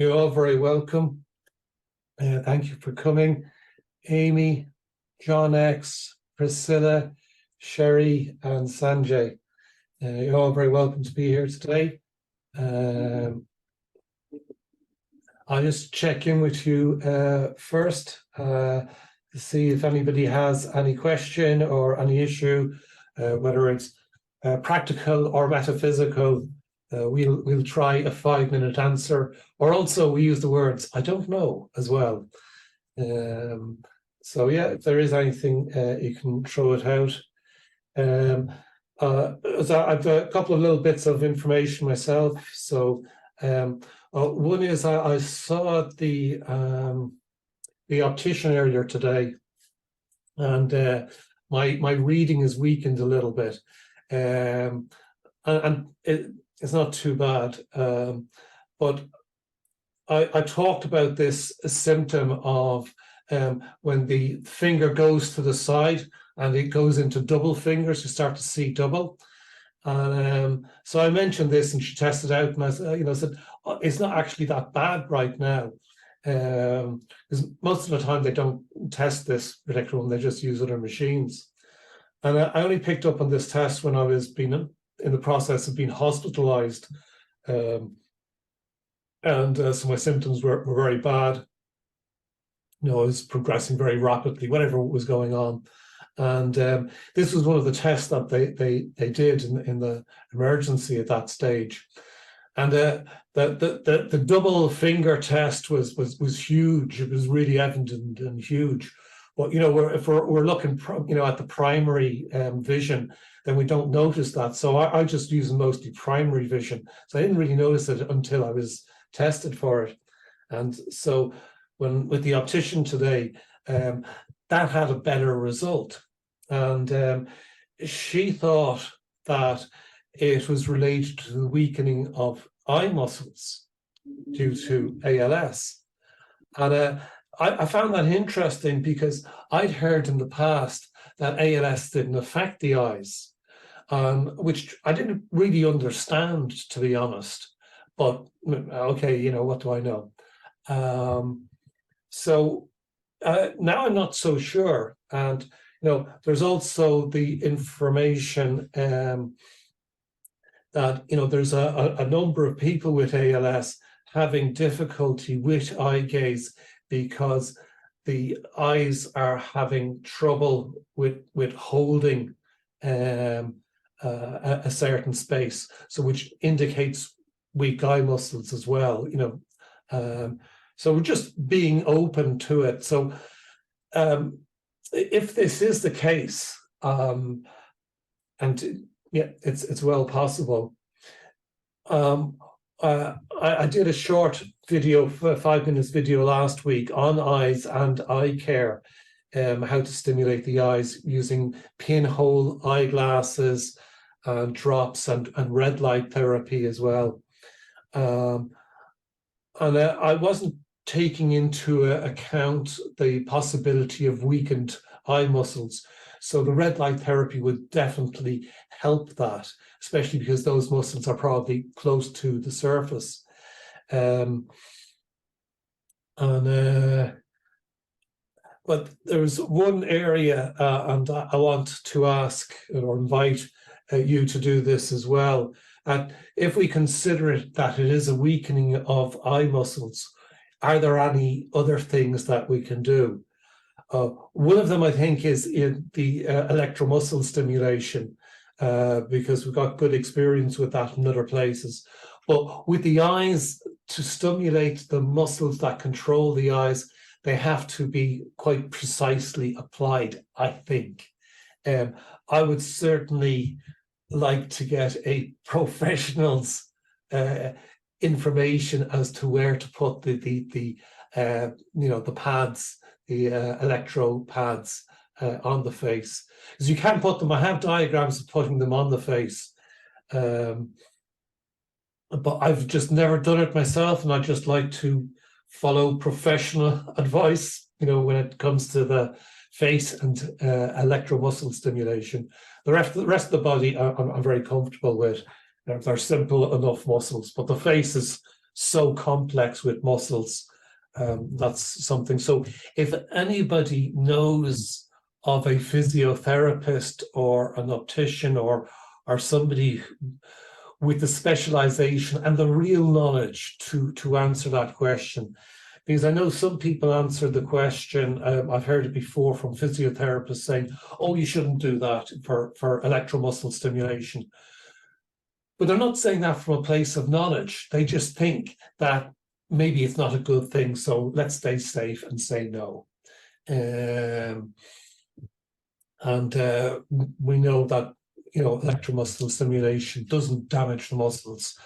You're all very welcome. Thank you for coming. Amy, John X, Priscilla, Sherry, and Sanjay. You're all very welcome to be here today. I'll just check in with you first to see if anybody has any question or any issue, whether it's practical or metaphysical. We'll try a 5-minute answer, or also we use the words "I don't know" as well. So yeah, if there is anything, you can throw it out. I've a couple of little bits of information myself. So one is I saw the optician earlier today, and my reading is weakened a little bit, and it's not too bad, but I talked about this symptom of when the finger goes to the side and it goes into double fingers, you start to see double. And so I mentioned this, and she tested out, and I said, oh, it's not actually that bad right now, because most of the time they don't test this particular one; they just use other machines. And I only picked up on this test when I was being in the process of being hospitalized, and so my symptoms were very bad. I was progressing very rapidly, whatever was going on. And this was one of the tests that they did in the emergency at that stage. And the double finger test was huge. It was really evident and huge. But if we're looking at the primary vision, then we don't notice that. So I just use mostly primary vision. So I didn't really notice it until I was tested for it. And so with the optician today, that had a better result. And she thought that it was related to the weakening of eye muscles due to ALS. And I found that interesting, because I'd heard in the past that ALS didn't affect the eyes, which I didn't really understand, to be honest. But okay, what do I know? So now I'm not so sure. And there's also the information that there's a number of people with ALS having difficulty with eye gaze, because the eyes are having trouble with holding a certain space, so which indicates weak eye muscles as well. So we're just being open to it. So if this is the case, and yeah, it's well possible. I did a short video, 5 minutes video last week on eyes and eye care, how to stimulate the eyes using pinhole eyeglasses and drops and red light therapy as well. And I wasn't taking into account the possibility of weakened eye muscles. So the red light therapy would definitely help that, especially because those muscles are probably close to the surface. But there's one area, and I want to ask or invite you to do this as well. And if we consider it that it is a weakening of eye muscles, are there any other things that we can do? One of them, I think, is in the electromuscle stimulation, because we've got good experience with that in other places. But with the eyes, to stimulate the muscles that control the eyes, they have to be quite precisely applied, I think. I would certainly like to get a professional's information as to where to put the pads, the electro pads on the face, because you can put them. I have diagrams of putting them on the face, but I've just never done it myself, and I just like to follow professional advice, when it comes to the face and electromuscle stimulation. The rest of the body I'm very comfortable with. They're simple enough muscles, but the face is so complex with muscles. That's something. So if anybody knows of a physiotherapist or an optician or somebody with the specialization and the real knowledge to answer that question, because I know some people answer the question, I've heard it before from physiotherapists saying, oh, you shouldn't do that for electromuscle stimulation. But they're not saying that from a place of knowledge. They just think that maybe it's not a good thing, so let's stay safe and say no. We know that, you know, electromuscle stimulation doesn't damage the muscles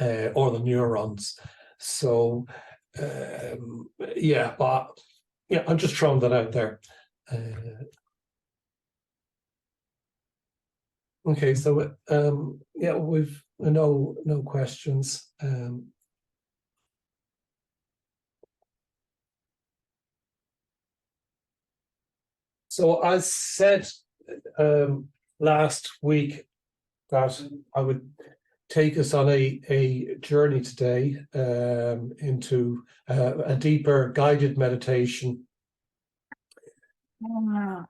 or the neurons. So yeah, but yeah, I'm just throwing that out there. Okay, so yeah, we've no questions. So I said last week that I would take us on a journey today into a deeper guided meditation. Wow.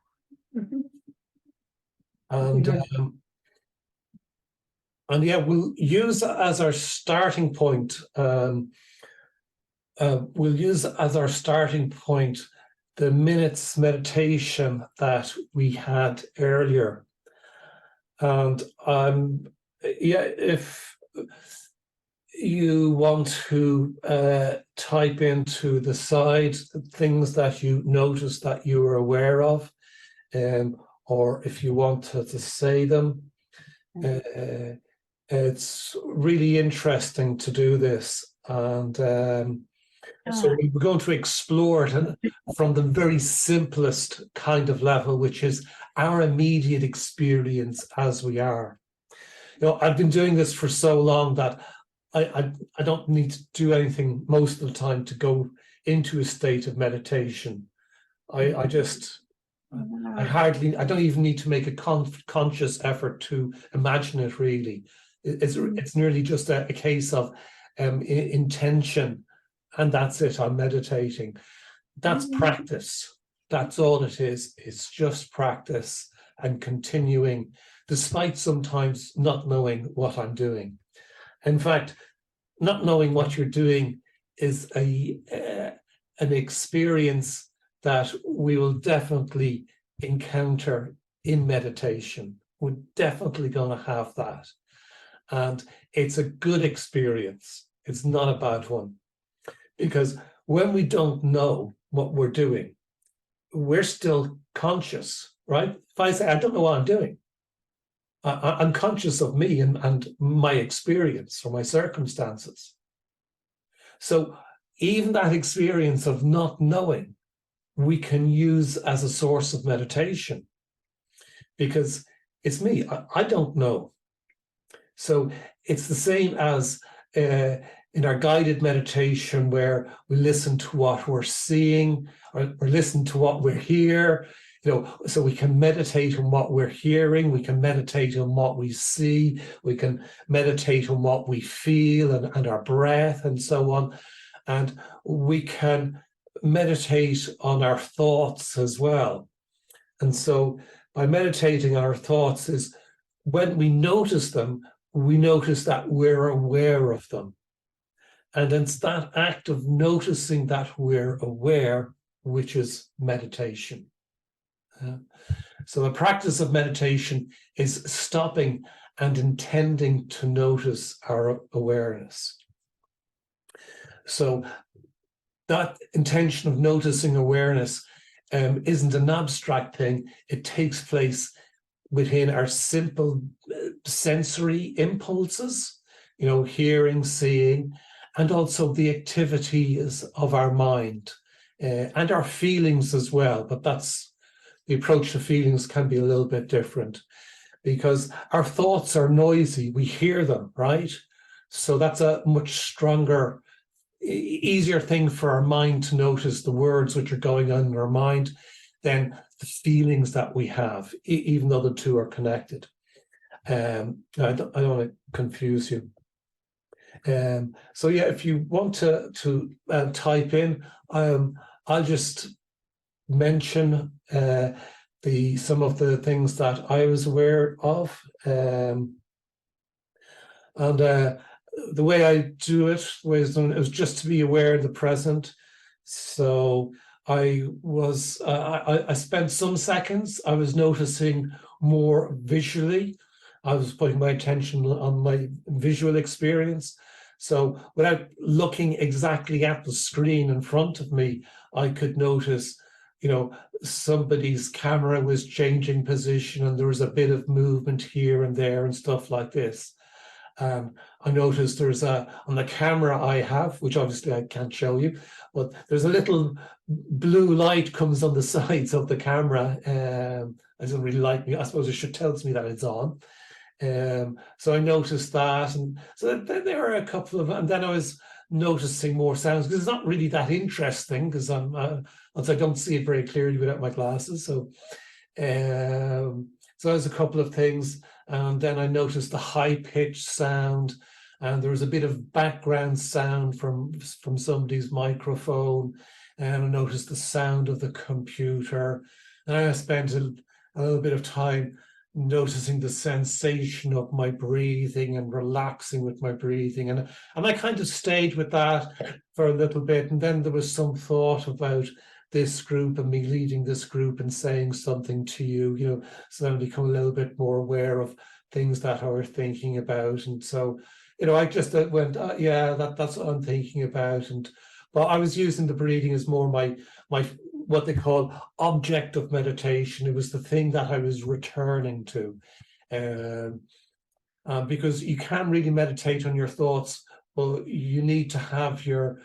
And yeah, we'll use as our starting point. We'll use as our starting point the minutes meditation that we had earlier. And yeah, if you want to type into the side things that you notice that you are aware of, or if you want to say them, it's really interesting to do this. And so we're going to explore it from the very simplest kind of level, which is our immediate experience as we are. You know, I've been doing this for so long that I don't need to do anything most of the time to go into a state of meditation. I don't even need to make a conscious effort to imagine it, really. It's nearly just a case of intention, and that's it. I'm meditating. That's practice. That's all it is. It's just practice and continuing, despite sometimes not knowing what I'm doing. In fact, not knowing what you're doing is an experience that we will definitely encounter in meditation. We're definitely going to have that. And it's a good experience. It's not a bad one. Because when we don't know what we're doing, we're still conscious, right? If I say, I don't know what I'm doing, I'm conscious of me and my experience or my circumstances. So even that experience of not knowing, we can use as a source of meditation, because it's me, I don't know. So it's the same as in our guided meditation, where we listen to what we're seeing or listen to what we're hearing. You know, so we can meditate on what we're hearing, we can meditate on what we see, we can meditate on what we feel and our breath and so on. And we can meditate on our thoughts as well. And so by meditating on our thoughts is when we notice them, we notice that we're aware of them. And it's that act of noticing that we're aware, which is meditation. So the practice of meditation is stopping and intending to notice our awareness. So that intention of noticing awareness isn't an abstract thing. It takes place within our simple sensory impulses, you know, hearing, seeing, and also the activities of our mind and our feelings as well. But that's the approach to feelings can be a little bit different, because our thoughts are noisy. We hear them, right? So that's a much stronger, easier thing for our mind to notice the words which are going on in our mind than the feelings that we have, even though the two are connected. I don't want to confuse you. So yeah, if you want to type in, I'll just mention some of the things that I was aware of, and the way I do it was just to be aware of the present. So I spent some seconds, I was noticing more visually. I was putting my attention on my visual experience. So without looking exactly at the screen in front of me, I could notice, somebody's camera was changing position and there was a bit of movement here and there and stuff like this. I noticed there's on the camera I have, which obviously I can't show you, but there's a little blue light comes on the sides of the camera. It doesn't really like me. I suppose it tells me that it's on. So I noticed that, and so there are a couple of, and then I was noticing more sounds because it's not really that interesting because I don't see it very clearly without my glasses. So there's a couple of things, and then I noticed the high-pitched sound, and there was a bit of background sound from somebody's microphone, and I noticed the sound of the computer, and I spent a little bit of time noticing the sensation of my breathing and relaxing with my breathing, and I kind of stayed with that for a little bit, and then there was some thought about this group and me leading this group and saying something to you, so I become a little bit more aware of things that I was thinking about. And so, I just went, yeah, that's what I'm thinking about. But I was using the breathing as more my what they call object of meditation. It was the thing that I was returning to, because you can really meditate on your thoughts, but you need to have your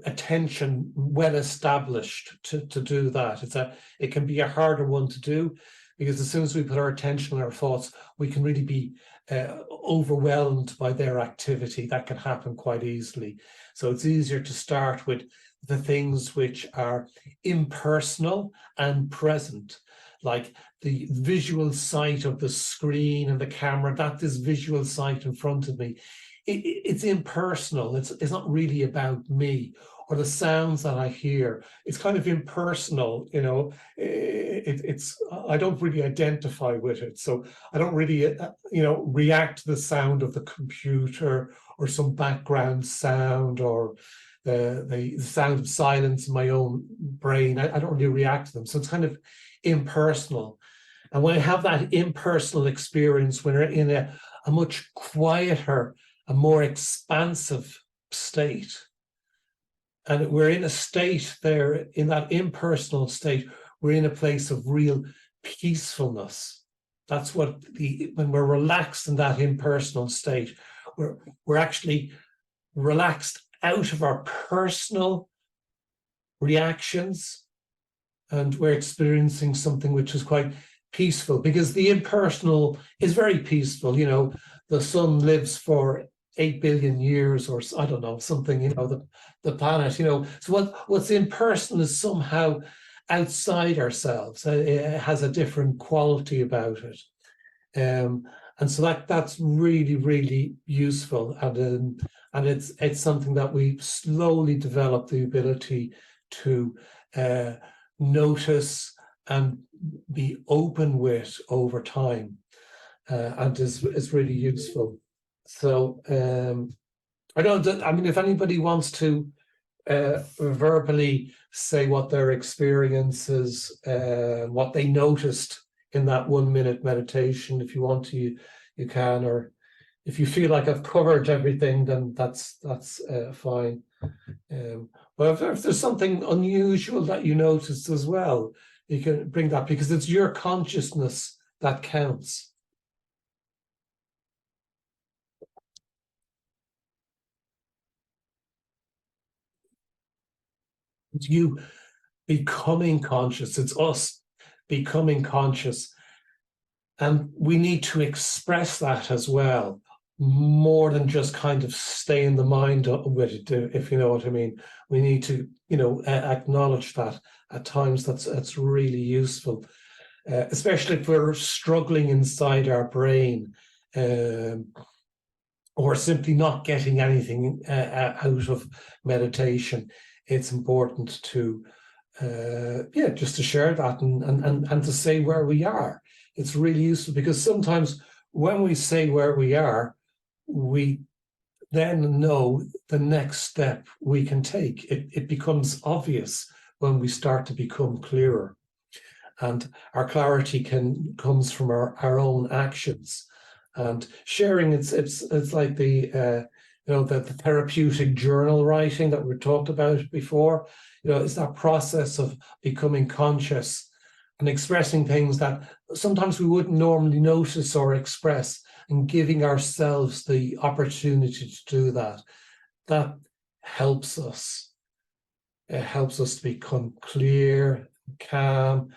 attention well established to do that. It can be a harder one to do, because as soon as we put our attention on our thoughts, we can really be overwhelmed by their activity. That can happen quite easily. So it's easier to start with the things which are impersonal and present, like the visual sight of the screen and the camera, that this visual sight in front of me. It's impersonal. It's not really about me, or the sounds that I hear. It's kind of impersonal, it's I don't really identify with it. So I don't really, react to the sound of the computer or some background sound or the sound of silence in my own brain. I don't really react to them. So it's kind of impersonal. And when I have that impersonal experience, when we're in a much quieter, a more expansive state, and we're in a state there, in that impersonal state, we're in a place of real peacefulness. That's what when we're relaxed in that impersonal state, we're actually relaxed out of our personal reactions, and we're experiencing something which is quite peaceful, because the impersonal is very peaceful. The sun lives for 8 billion years, or I don't know, something, the planet, so what's impersonal is somehow outside ourselves. It has a different quality about it. And so that's really, really useful. And it's something that we slowly develop the ability to notice and be open with over time, and is really useful. So if anybody wants to verbally say what their experiences, what they noticed in that 1 minute meditation, if you want to, you can, or if you feel like I've covered everything, then that's fine. But if there's something unusual that you noticed as well, you can bring that, because it's your consciousness that counts. It's you becoming conscious. It's us becoming conscious. And we need to express that as well, more than just kind of stay in the mind with it, if you know what I mean. We need to, acknowledge that at times. That's really useful, especially if we're struggling inside our brain. or simply not getting anything out of meditation, it's important to just to share that and to say where we are. It's really useful, because sometimes when we say where we are, we then know the next step we can take. It becomes obvious when we start to become clearer. And our clarity comes from our own actions. And sharing, it's like the the therapeutic journal writing that we talked about before. It's that process of becoming conscious and expressing things that sometimes we wouldn't normally notice or express, and giving ourselves the opportunity to do that. That helps us. It helps us to become clear, calm,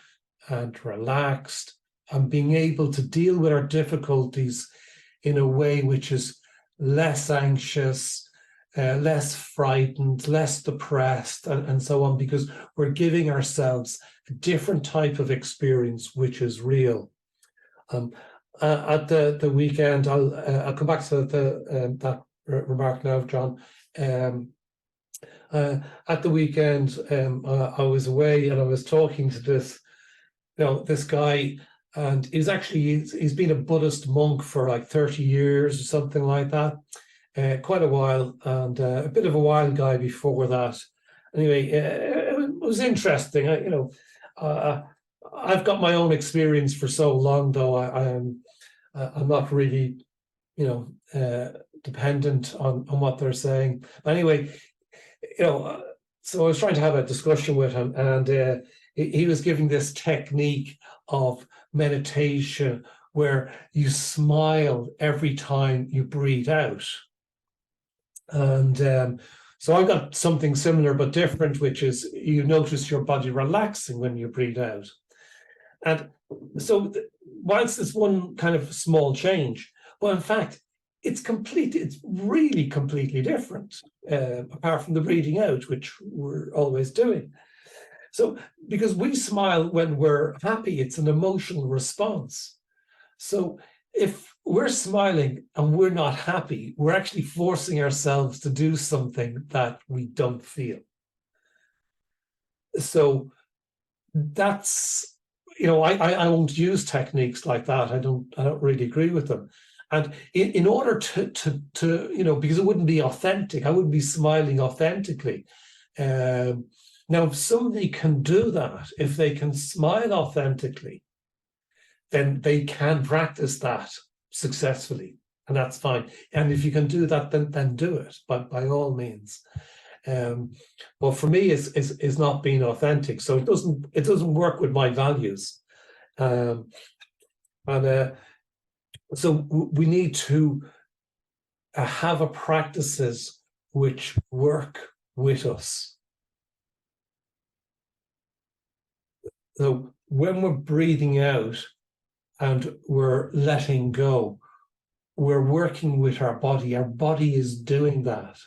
and relaxed, and being able to deal with our difficulties in a way which is less anxious, less frightened, less depressed, and so on, because we're giving ourselves a different type of experience which is real. At the weekend, I'll come back to that remark now, John. At the weekend, I was away and I was talking to this guy, and he's been a Buddhist monk for like 30 years or something like that, quite a while, and a bit of a wild guy before that. Anyway, it was interesting. I've got my own experience for so long, though. I'm not really, dependent on what they're saying. But anyway, so I was trying to have a discussion with him, and he was giving this technique of meditation where you smile every time you breathe out. And so I've got something similar but different, which is you notice your body relaxing when you breathe out. And so whilst it's one kind of small change, well, in fact, it's really completely different, apart from the breathing out, which we're always doing. So because we smile when we're happy, it's an emotional response. So if we're smiling and we're not happy, we're actually forcing ourselves to do something that we don't feel. So that's, I won't use techniques like that. I don't really agree with them. And in order to because it wouldn't be authentic, I wouldn't be smiling authentically. Now, if somebody can do that, if they can smile authentically, then they can practice that successfully, and that's fine. And if you can do that, then do it, but by all means. But for me, is not being authentic, so it doesn't work with my values. So we need to have a practices which work with us. So when we're breathing out and we're letting go, we're working with our body. Our body is doing that.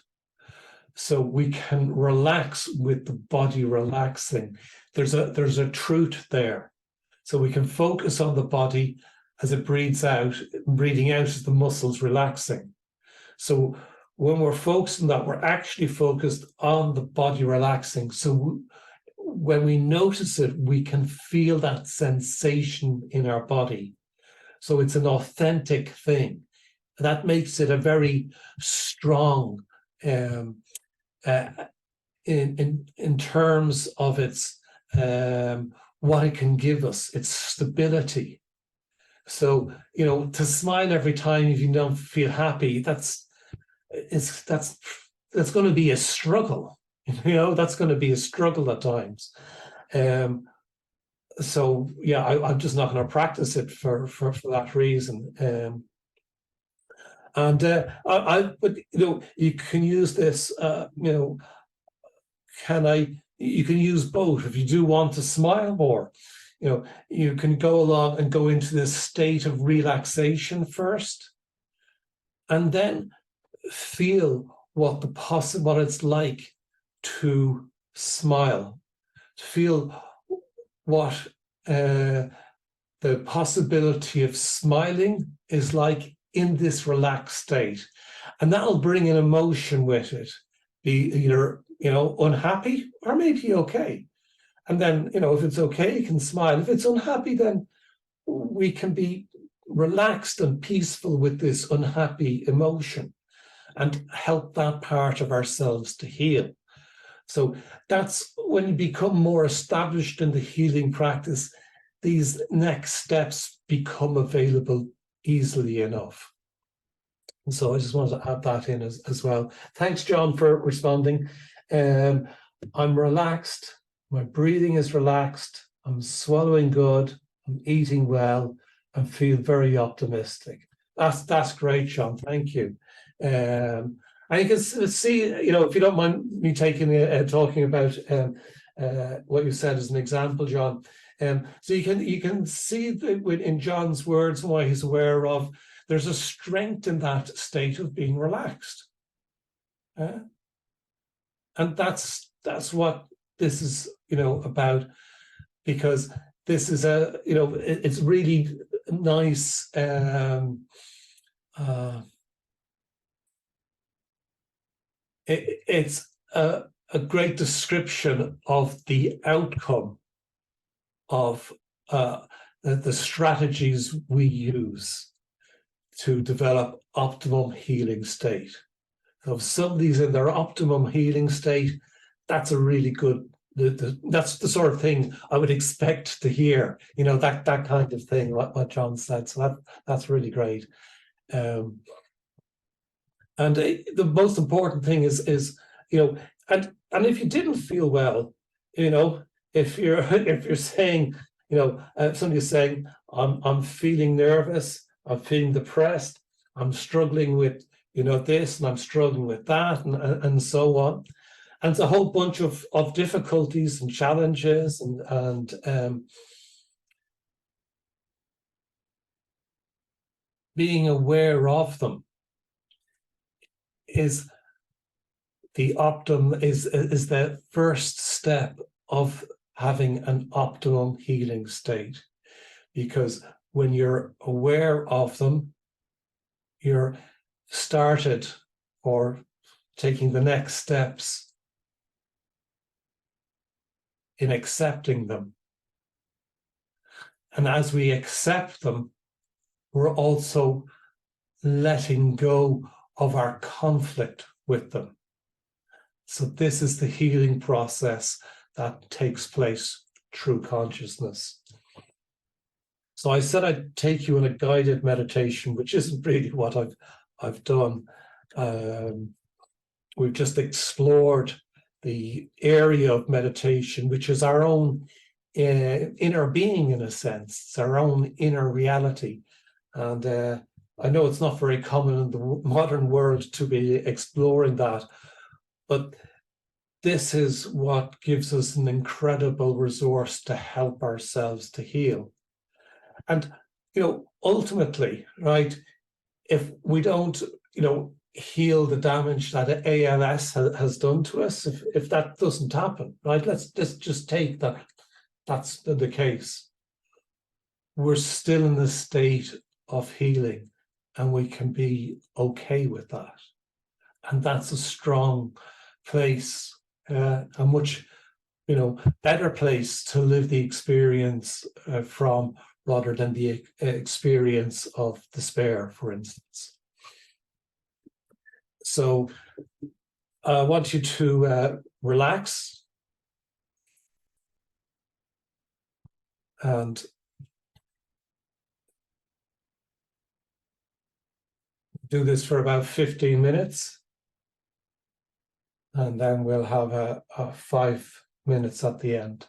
So we can relax with the body relaxing. There's a truth there. So we can focus on the body as it breathes out. Breathing out is the muscles relaxing. So when we're focused on that, we're actually focused on the body relaxing. So when we notice it, we can feel that sensation in our body. So it's an authentic thing. That makes it a very strong, in terms of its what it can give us, its stability. So to smile every time if you don't feel happy, that's going to be a struggle. That's going to be a struggle at times. So yeah, I'm just not going to practice it for that reason. But you can use this. You can use both. If you do want to smile more, you can go along and go into this state of relaxation first, and then feel what it's like to smile, to feel what the possibility of smiling is like in this relaxed state. And that'll bring an emotion with it. Be either, unhappy or maybe okay. And then, if it's okay, you can smile. If it's unhappy, then we can be relaxed and peaceful with this unhappy emotion and help that part of ourselves to heal. So that's when you become more established in the healing practice, these next steps become available easily enough. And so I just wanted to add that in as well. Thanks, John, for responding. I'm relaxed. My breathing is relaxed. I'm swallowing good. I'm eating well. And feel very optimistic. That's great, John. Thank you. And you can see, if you don't mind me talking about what you said as an example, John. So you can see that in John's words and what he's aware of, there's a strength in that state of being relaxed. And that's what this is, about, because this is it's really nice. It's a great description of the outcome of the strategies we use to develop optimum healing state. So if somebody's in their optimum healing state, that's a really good, that's the sort of thing I would expect to hear, that kind of thing, what John said. So that's really great. And the most important thing is and if you didn't feel well, if you're saying, somebody's saying, I'm feeling nervous, I'm feeling depressed, I'm struggling with this, and I'm struggling with that, and so on. And it's a whole bunch of difficulties and challenges, and being aware of them is the first step of having an optimum healing state. Because when you're aware of them, you're started or taking the next steps in accepting them. And as we accept them, we're also letting go of our conflict with them. So this is the healing process that takes place through consciousness. So I said I'd take you on a guided meditation, which isn't really what I've done. We've just explored the area of meditation, which is our own inner being, in a sense. It's our own inner reality. And I know it's not very common in the modern world to be exploring that, but this is what gives us an incredible resource to help ourselves to heal. And, ultimately, right, if we don't, heal the damage that ALS has done to us, if that doesn't happen, right, let's just take that that's the case. We're still in the state of healing, and we can be okay with that. And that's a strong place, a much, better place to live the experience from, rather than the experience of despair, for instance. So I want you to relax and do this for about 15 minutes. And then we'll have a 5 minutes at the end.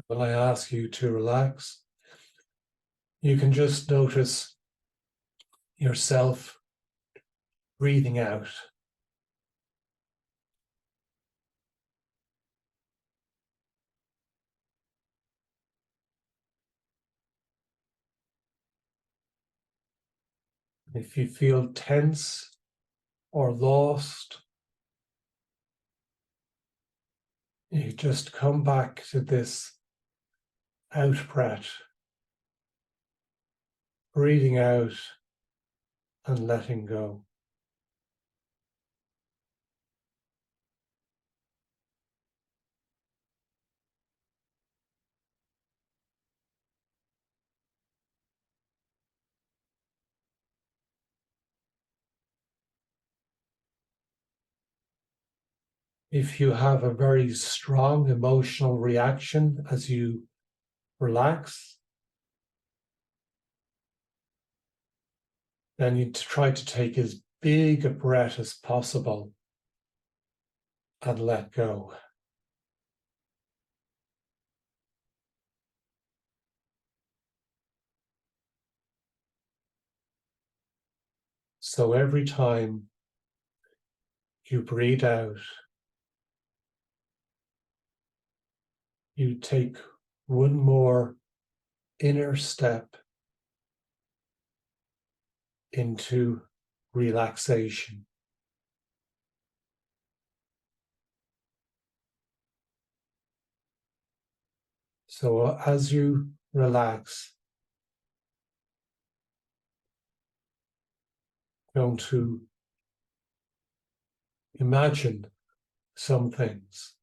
When I ask you to relax, you can just notice yourself breathing out If you feel tense or lost, you just come back to this out breath, breathing out and letting go. If you have a very strong emotional reaction as you relax, then you try to take as big a breath as possible and let go. So every time you breathe out, you take one more inner step into relaxation. So as you relax, going to imagine some things.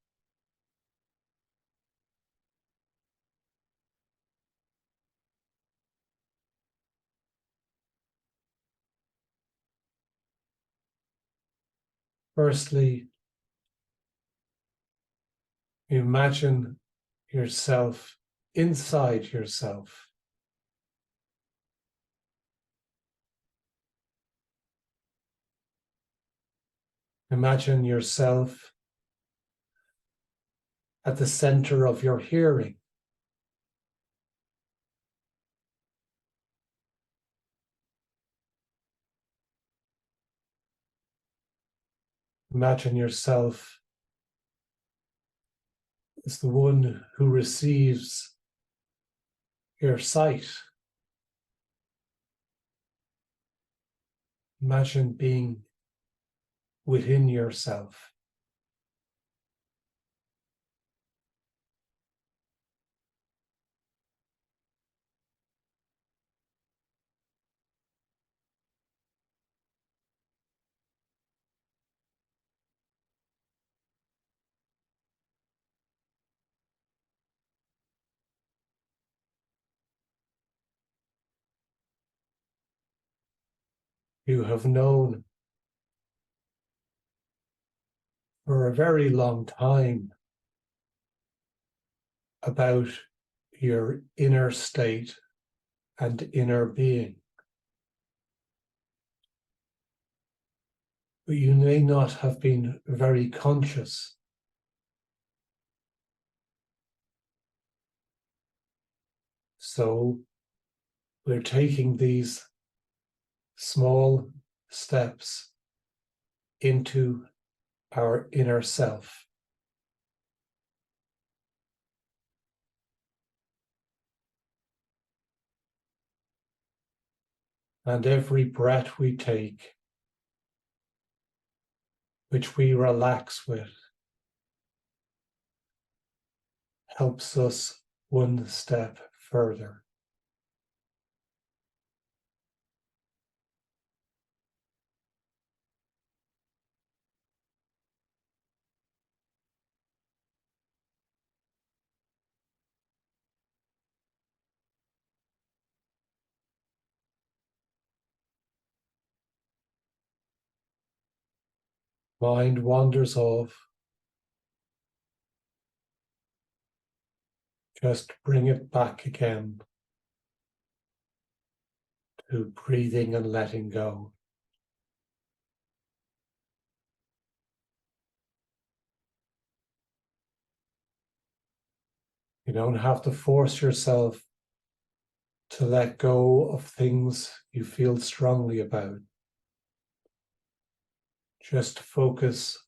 Firstly, imagine yourself inside yourself. Imagine yourself at the center of your hearing. Imagine yourself as the one who receives your sight. Imagine being within yourself. You have known for a very long time about your inner state and inner being. But you may not have been very conscious. So we're taking these small steps into our inner self. And every breath we take, which we relax with, helps us one step further. Mind wanders off. Just bring it back again to breathing and letting go. You don't have to force yourself to let go of things you feel strongly about. Just focus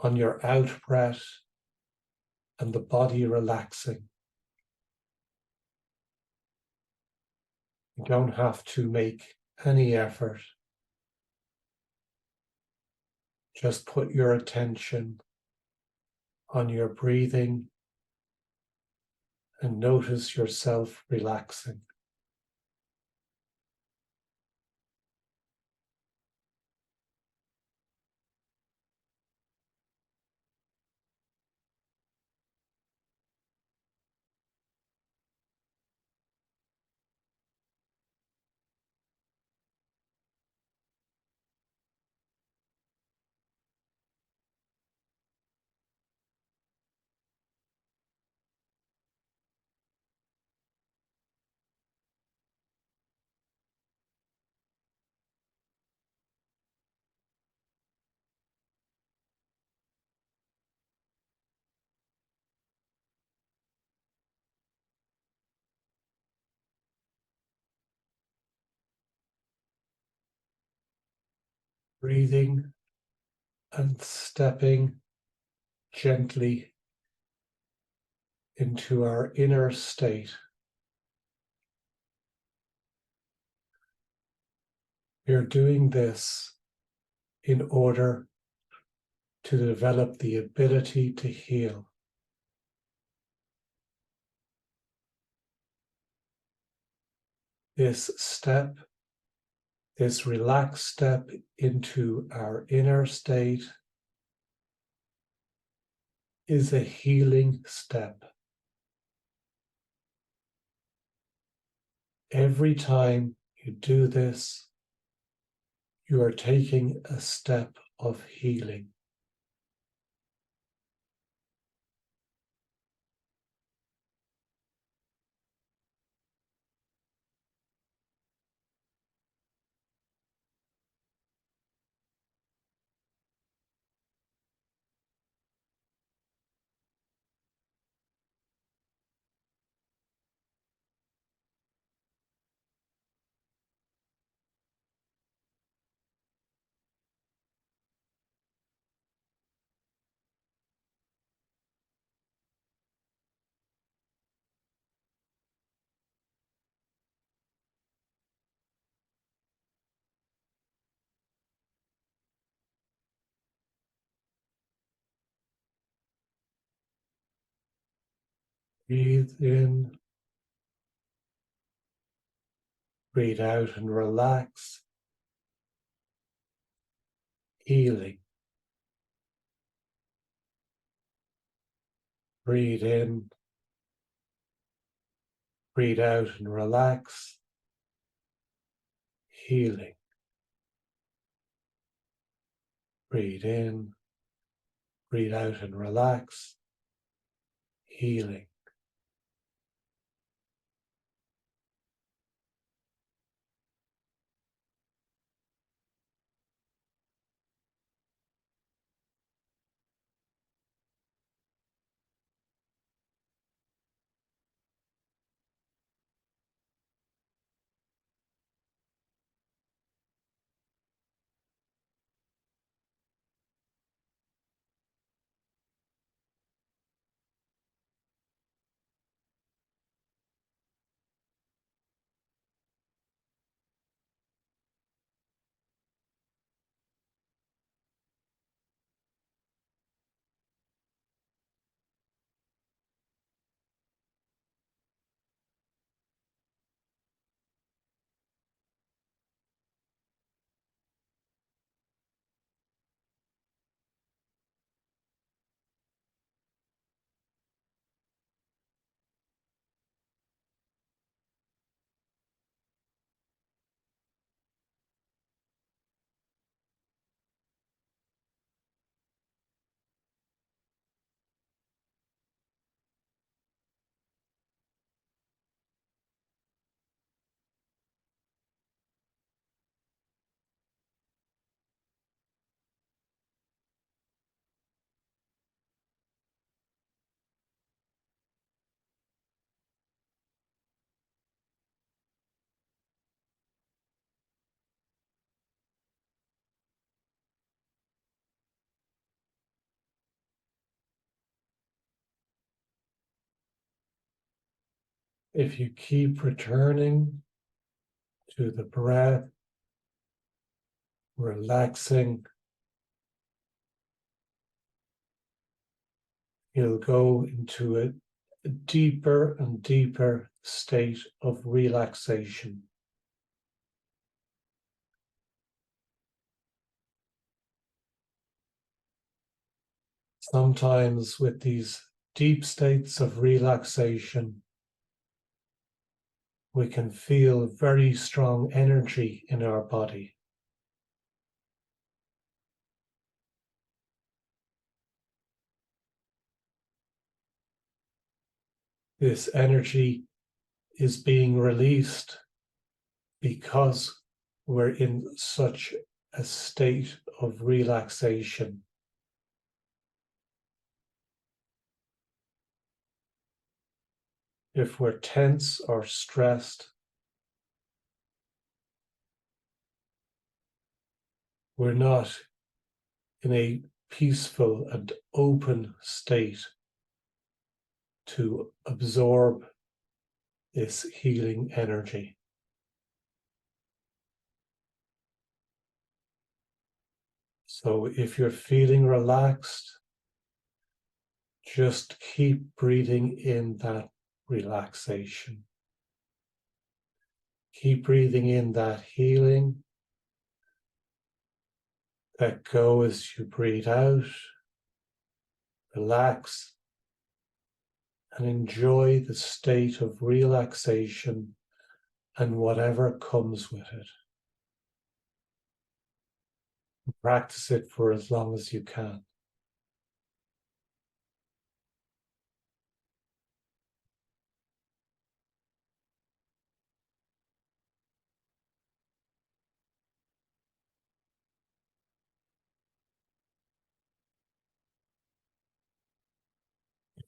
on your out breath and the body relaxing. You don't have to make any effort. Just put your attention on your breathing and notice yourself relaxing. Breathing and stepping gently into our inner state. We are doing this in order to develop the ability to heal. This step, this relaxed step into our inner state, is a healing step. Every time you do this, you are taking a step of healing. Breathe in, breathe out and relax, healing. Breathe in, breathe out and relax, healing. Breathe in, breathe out and relax, healing. If you keep returning to the breath relaxing, you'll go into a deeper and deeper state of relaxation. Sometimes with these deep states of relaxation, we can feel very strong energy in our body. This energy is being released because we're in such a state of relaxation. If we're tense or stressed, we're not in a peaceful and open state to absorb this healing energy. So if you're feeling relaxed, just keep breathing in that relaxation. Keep breathing in that healing. Let go as you breathe out. Relax and enjoy the state of relaxation and whatever comes with it. Practice it for as long as you can.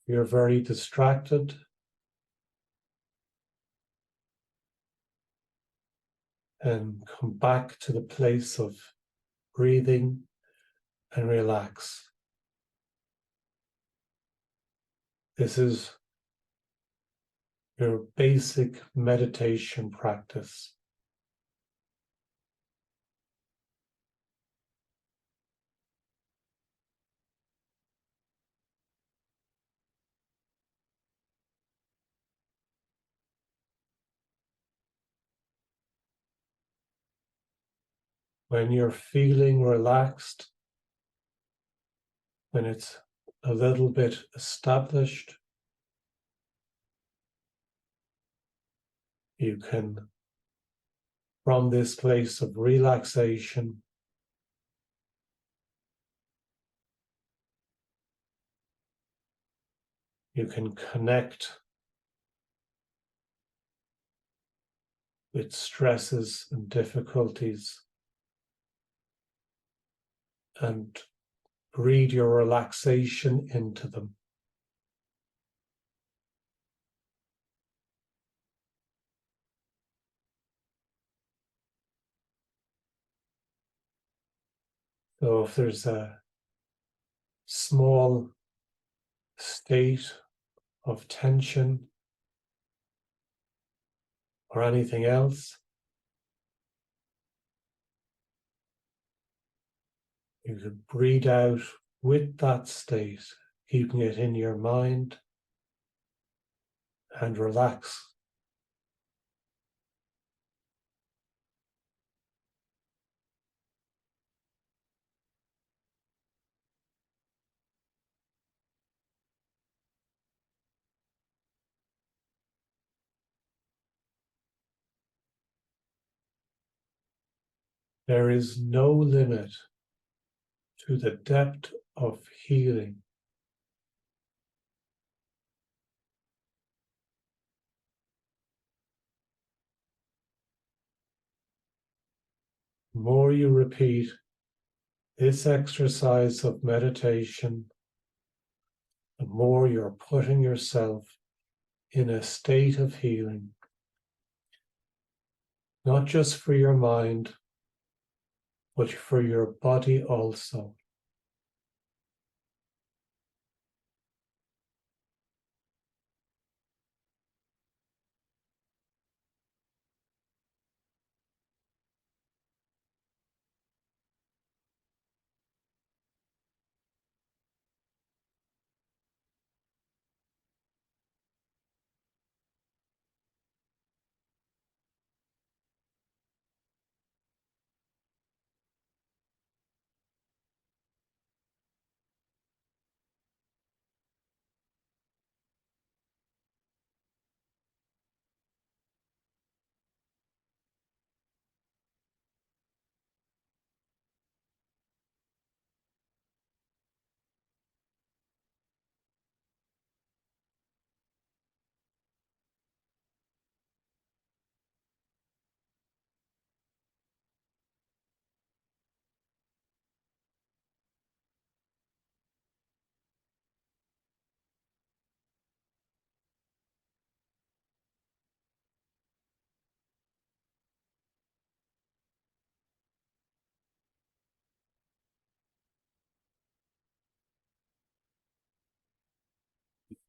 If you're very distracted, and come back to the place of breathing and relax. This is your basic meditation practice. When you're feeling relaxed, when it's a little bit established, you can, from this place of relaxation, you can connect with stresses and difficulties and breathe your relaxation into them. So if there's a small state of tension or anything else, you could breathe out with that state, keeping it in your mind, and relax. There is no limit to the depth of healing. The more you repeat this exercise of meditation, the more you're putting yourself in a state of healing, not just for your mind, but for your body also.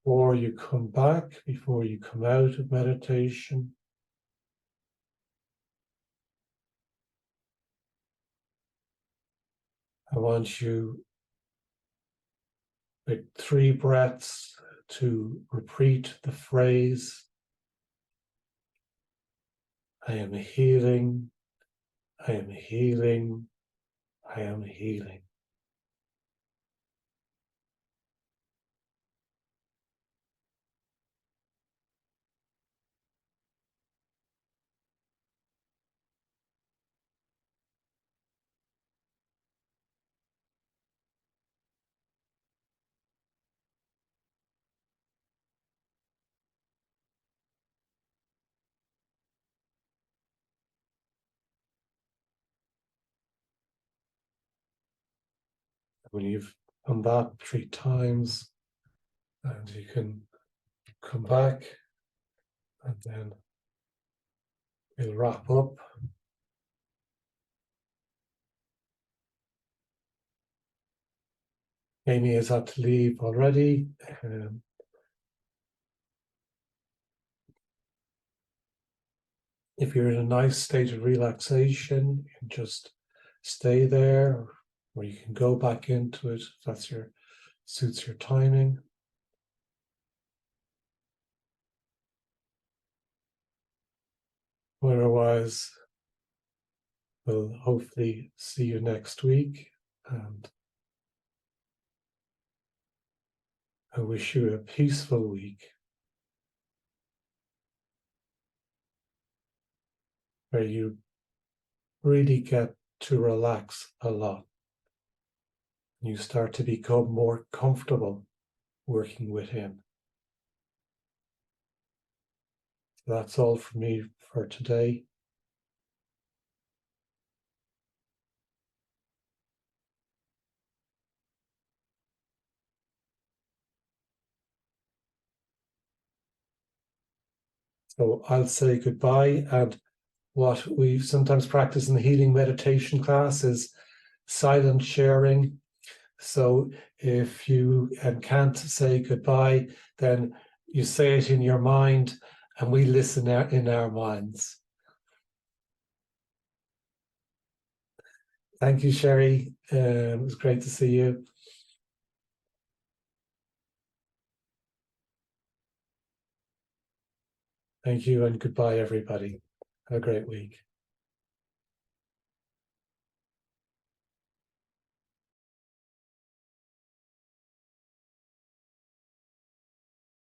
before you come back, before you come out of meditation, I want you, with 3 breaths, to repeat the phrase, I am healing, I am healing, I am healing. When you've done that 3 times, and you can come back, and then we'll wrap up. Amy has had to leave already. If you're in a nice state of relaxation, you can just stay there, or you can go back into it if that's suits your timing. Otherwise, we'll hopefully see you next week, and I wish you a peaceful week where you really get to relax a lot. You start to become more comfortable working with him. That's all from me for today. So I'll say goodbye, and what we sometimes practice in the healing meditation class is silent sharing. So if you can't say goodbye, then you say it in your mind, and we listen in our minds. Thank you, Sherry. It was great to see you. Thank you, and goodbye, everybody. Have a great week.